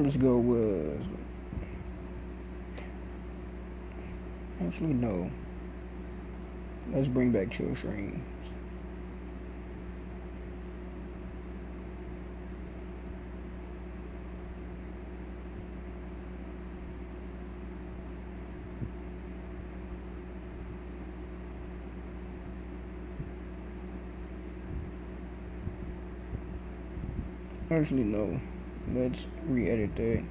Let's go with. Actually, no. Let's bring back chill streams. Actually, no. Let's re-edit that.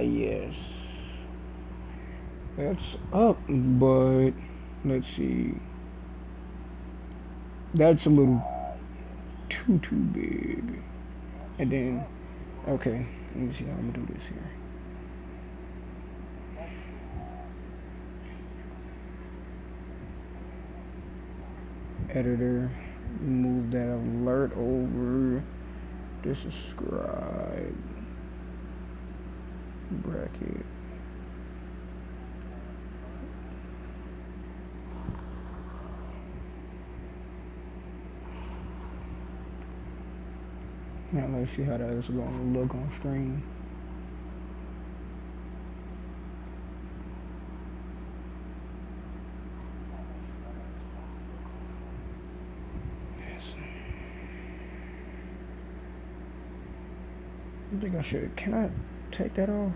Yes. That's up, but let's see. That's a little too big. And then, okay, let me see how I'm gonna do this here. Editor, move that alert over to subscribe bracket. Now let's see how that is going to look on stream. Yes. I think I should. Can I take that off?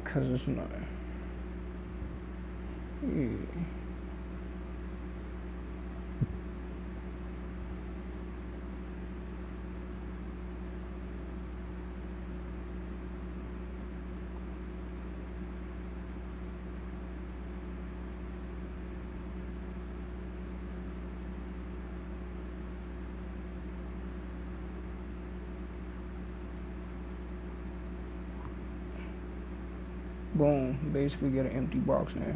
Because it's not. Yeah. Boom. Basically get an empty box now.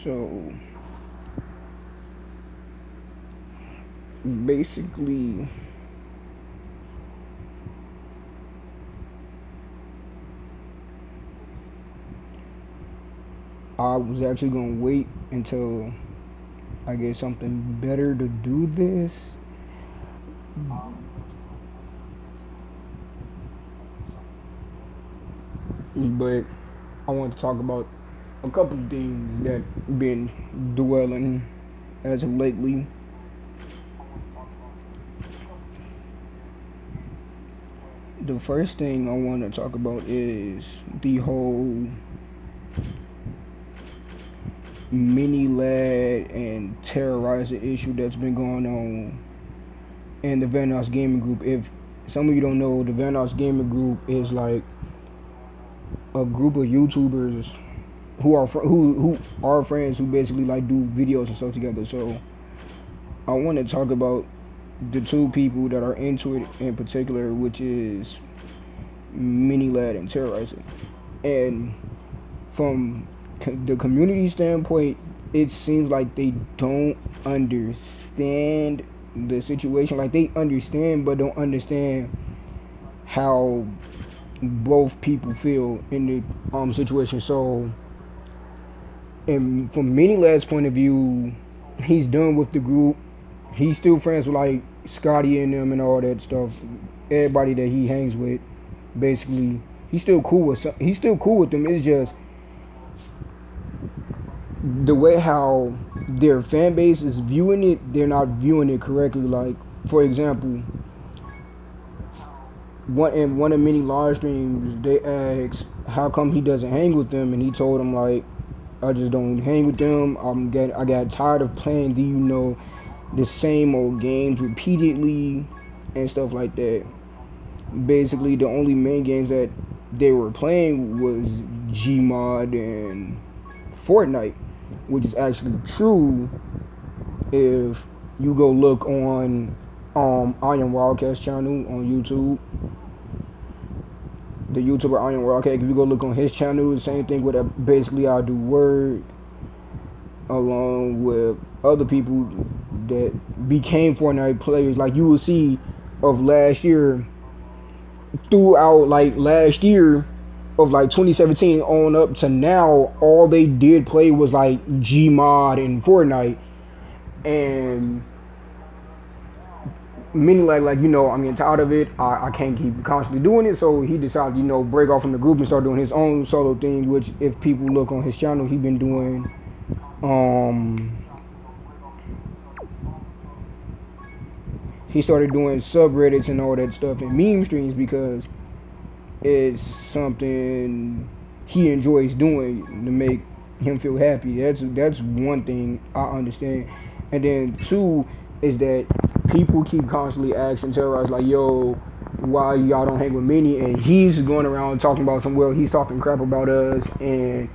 So basically I was actually gonna wait until I get something better to do this. But I want to talk about a couple of things that been dwelling as of lately. The first thing I want to talk about is the whole mini lad and terrorizer issue that's been going on in the Vanoss Gaming Group. If some of you don't know, the Vanoss Gaming Group is like a group of YouTubers who are friends who basically like do videos and stuff together. So I want to talk about the two people that are into it in particular, which is Mini Lad and Terrorizer. And from the community standpoint, it seems like they don't understand the situation. Like they understand, but don't understand how both people feel in the situation. So, and from Mini Lad's point of view, he's done with the group. He's still friends with like Scotty and them and all that stuff. Everybody that he hangs with, basically, he's still cool with. He's still cool with them. It's just the way how their fan base is viewing it. They're not viewing it correctly. Like, for example, in one of many live streams, they asked how come he doesn't hang with them, and he told them like, I just don't hang with them. I got tired of playing the same old games repeatedly and stuff like that. Basically, the only main games that they were playing was Gmod and Fortnite, which is actually true if you go look on Iron Wildcat's channel on YouTube. The YouTuber Iron Wildcat, if you go look on his channel, the same thing with basically I do word along with other people that became Fortnite players. Like you will see of last year, throughout like last year of like 2017 on up to now, all they did play was like Gmod and Fortnite. And Mini like I'm getting tired of it. I can't keep constantly doing it, so he decided break off from the group and start doing his own solo thing. Which, if people look on his channel, he been doing he started doing subreddits and all that stuff and meme streams because it's something he enjoys doing to make him feel happy. That's one thing I understand. And then two is that people keep constantly asking Terrorize like, yo, why y'all don't hang with Mini? And he's going around talking about he's talking crap about us and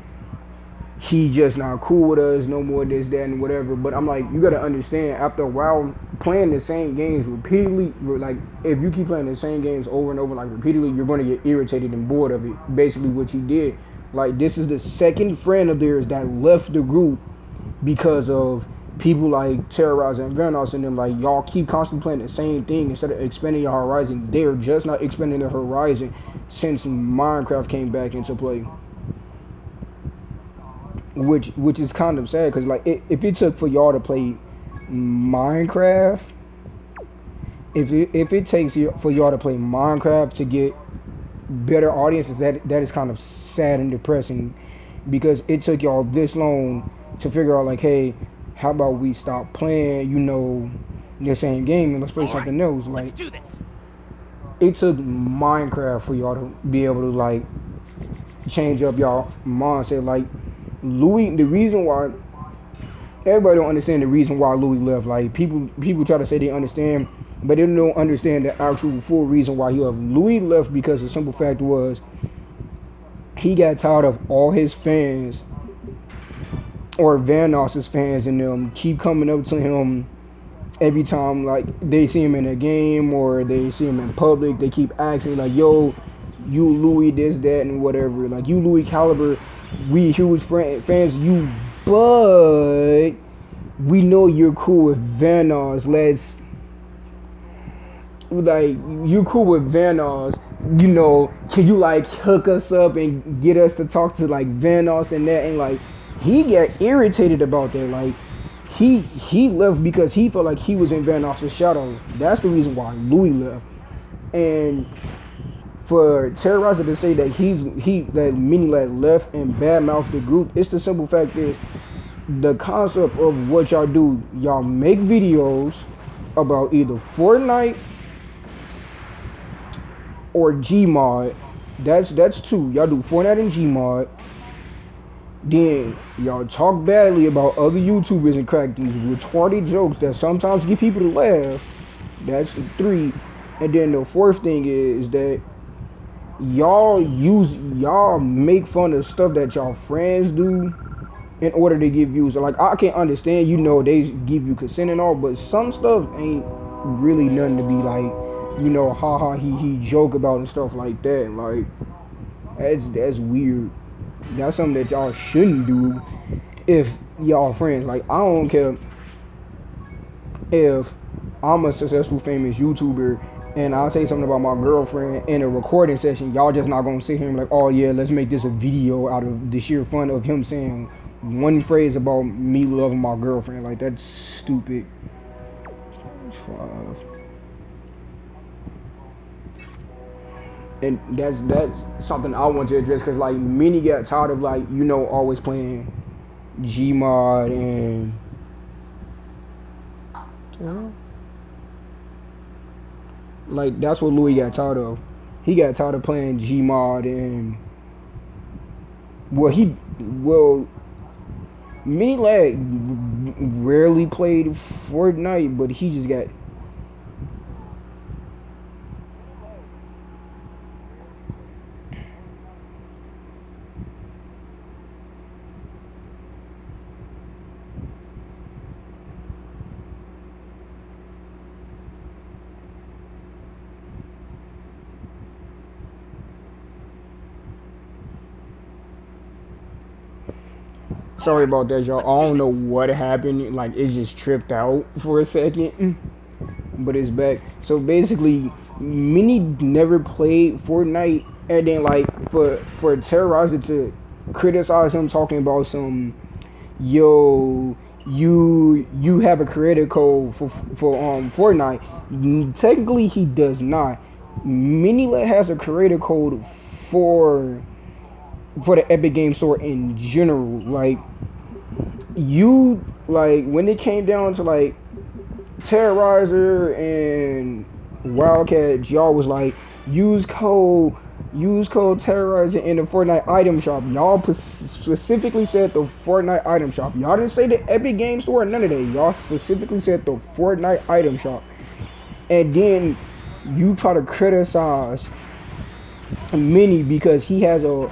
he just not cool with us, no more this, that, and whatever. But I'm like, you gotta understand, after a while, playing the same games repeatedly, like, if you keep playing the same games over and over, like, repeatedly, you're gonna get irritated and bored of it. Basically what he did. Like, this is the second friend of theirs that left the group because of people like Terrorizer and Vanoss and them. Like, y'all keep constantly playing the same thing instead of expanding your horizon. They're just not expanding their horizon since Minecraft came back into play. Which is kind of sad, because like if it took for y'all to play Minecraft, if it takes for y'all to play Minecraft to get better audiences, that is kind of sad and depressing, because it took y'all this long to figure out like, hey, how about we stop playing the same game and let's play something else. Like, let's do this. It took Minecraft for y'all to be able to like change up y'all mindset. Like, Louis, the reason why everybody don't understand the reason why Louis left. Like, people try to say they understand, but they don't understand the actual full reason why he left. Louis left because the simple fact was he got tired of all his fans, or Vanoss's fans and them, keep coming up to him every time like they see him in a game or they see him in public. They keep asking like, yo, you Louis this, that, and whatever. Like, you Louis Caliber, we huge fans of you, but we know you're cool with Vanoss. You're cool with Vanoss. Can you like hook us up and get us to talk to like Vanoss and that? And like, he got irritated about that. Like, he left because he felt like he was in Vanoss's shadow. That's the reason why Louis left. And for Terrorizer to say that that Mini Lad left and badmouthed the group, it's the simple fact is the concept of what y'all do. Y'all make videos about either Fortnite or Gmod. That's two. Y'all do Fortnite and Gmod. Then y'all talk badly about other YouTubers and crack these retarded jokes that sometimes get people to laugh. That's the three. And then the fourth thing is that y'all make fun of stuff that y'all friends do in order to get views. Like, I can understand, they give you consent and all, but some stuff ain't really nothing to be like, ha ha he joke about and stuff like that. Like that's weird. That's something that y'all shouldn't do if y'all friends. Like I don't care if I'm a successful famous YouTuber and I say something about my girlfriend in a recording session, y'all just not gonna sit here and be like, oh yeah, let's make this a video out of the sheer fun of him saying one phrase about me loving my girlfriend. Like that's stupid. 5. And that's something I want to address because like many got tired of like always playing Gmod and like that's what Louis got tired of. He got tired of playing Gmod and Mini Lag rarely played Fortnite, but he just got sorry about that, y'all. I don't know what happened. Like it just tripped out for a second, but it's back. So basically, Mini never played Fortnite, and then like for Terrorizer to criticize him talking about some, yo, you have a creator code for Fortnite. Technically, he does not. Minilet has a creator code for the Epic Game Store in general. Like when it came down to like Terrorizer and Wildcat, y'all was like use code Terrorizer in the Fortnite item shop. Y'all specifically said the Fortnite item shop. Y'all didn't say the Epic Game Store or none of that. Y'all specifically said the Fortnite item shop. And then you try to criticize Mini because he has a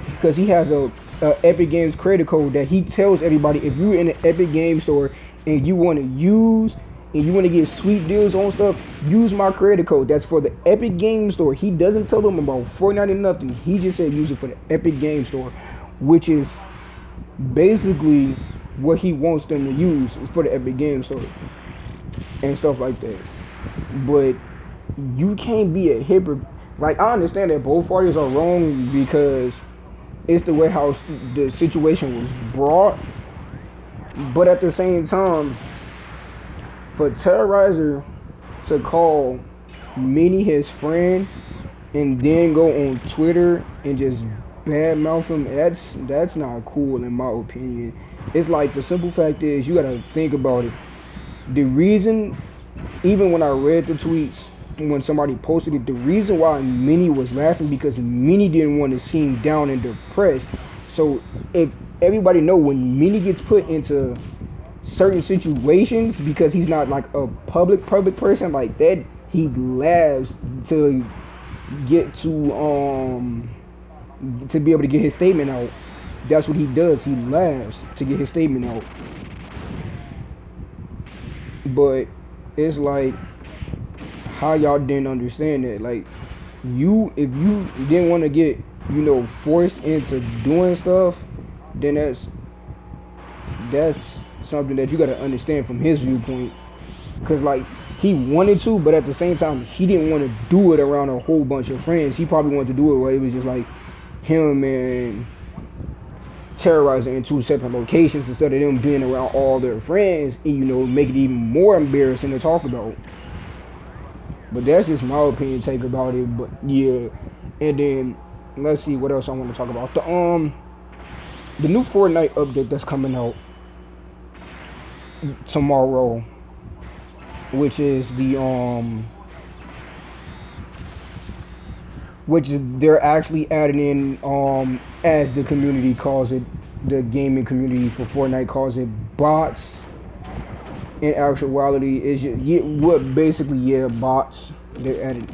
Epic Games creator code that he tells everybody if you're in the Epic Game Store and you want to get sweet deals on stuff, use my creator code. That's for the Epic Game Store. He doesn't tell them about Fortnite or nothing. He just said use it for the Epic Game Store, which is basically what he wants them to use is for the Epic Game Store and stuff like that. But you can't be a hypocrite. Like I understand that both parties are wrong because it's the way how the situation was brought, but at the same time, for Terrorizer to call Mini his friend and then go on Twitter and just badmouth him, that's not cool in my opinion. It's like the simple fact is you gotta think about it. The reason, even when I read the tweets, when somebody posted it, the reason why Mini was laughing because Mini didn't want to seem down and depressed. So if everybody know when Mini gets put into certain situations because he's not like a public person like that, he laughs to get to be able to get his statement out. That's what he does. He laughs to get his statement out. But it's like how y'all didn't understand that. Like if you didn't want to get forced into doing stuff, then that's something that you got to understand from his viewpoint. Because like he wanted to, but at the same time he didn't want to do it around a whole bunch of friends. He probably wanted to do it where it was just like him and Terrorizer in 2 separate locations instead of them being around all their friends and make it even more embarrassing to talk about. But that's just my opinion take about it. But yeah, and then let's see what else I want to talk about. The new Fortnite update that's coming out tomorrow, which is which is they're actually adding in as the community calls it, the gaming community for Fortnite calls it, bots. In actuality, is bots. They're adding.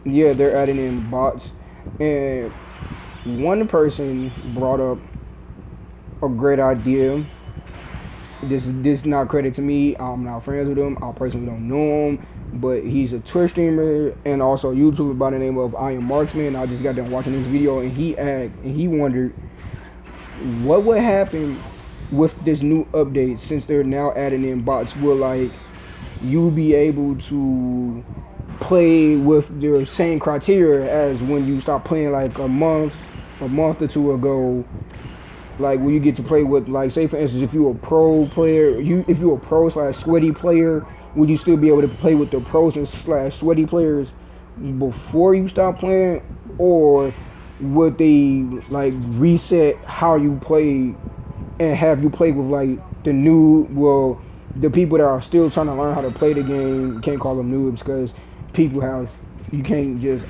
Yeah, they're adding in bots, and one person brought up a great idea. This not credit to me. I'm not friends with him. I personally don't know him, but he's a Twitch streamer and also a YouTuber by the name of I Am Marksman. I just got done watching this video and he wondered what would happen with this new update since they're now adding in bots. Will like you be able to play with the same criteria as when you start playing like a month or two ago, like when you get to play with, like, say for instance, if you're a pro player, if you're a pro slash sweaty player, would you still be able to play with the pros and slash sweaty players before you stop playing, or would they like reset how you play and have you play with like the people that are still trying to learn how to play the game? You can't call them noobs because people have, you can't just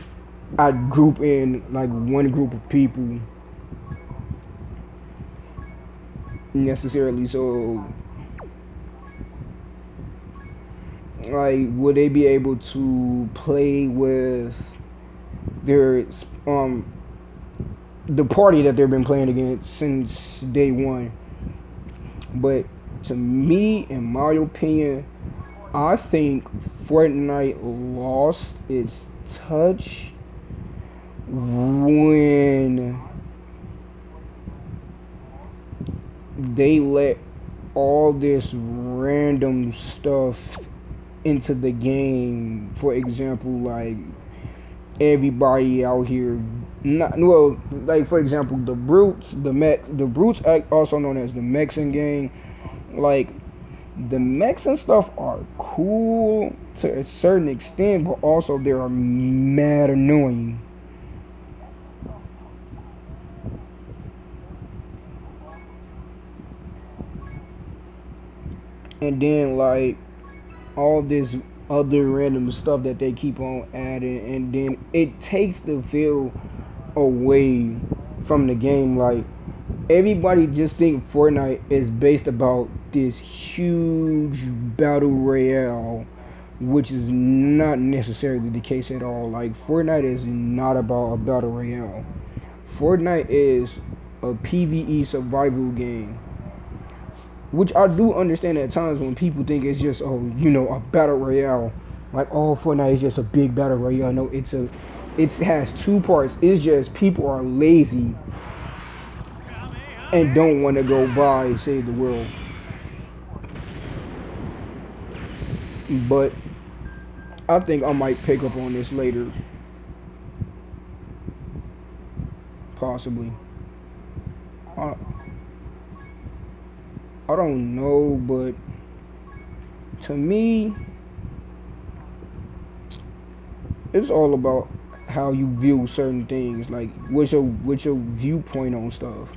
group in like one group of people necessarily. So like would they be able to play with their the party that they've been playing against since day one? But to me, in my opinion, I think Fortnite lost its touch when they let all this random stuff into the game. For example, like everybody out here, not well, like for example, the brutes, the brutes, also known as the Mexican gang. Like the Mexican stuff are cool to a certain extent, but also they are mad annoying. And then like all this other random stuff that they keep on adding, and then it takes the feel away from the game. Like everybody just think Fortnite is based about this huge battle royale, which is not necessarily the case at all. Like Fortnite is not about a battle royale. Fortnite is a PvE survival game, which I do understand at times when people think it's just a battle royale. Like Fortnite is just a big battle royale. No, it has two parts. It's just people are lazy and don't want to go by and save the world. But I think I might pick up on this later, possibly. I, I don't know, but to me, it's all about how you view certain things. Like, what's your viewpoint on stuff?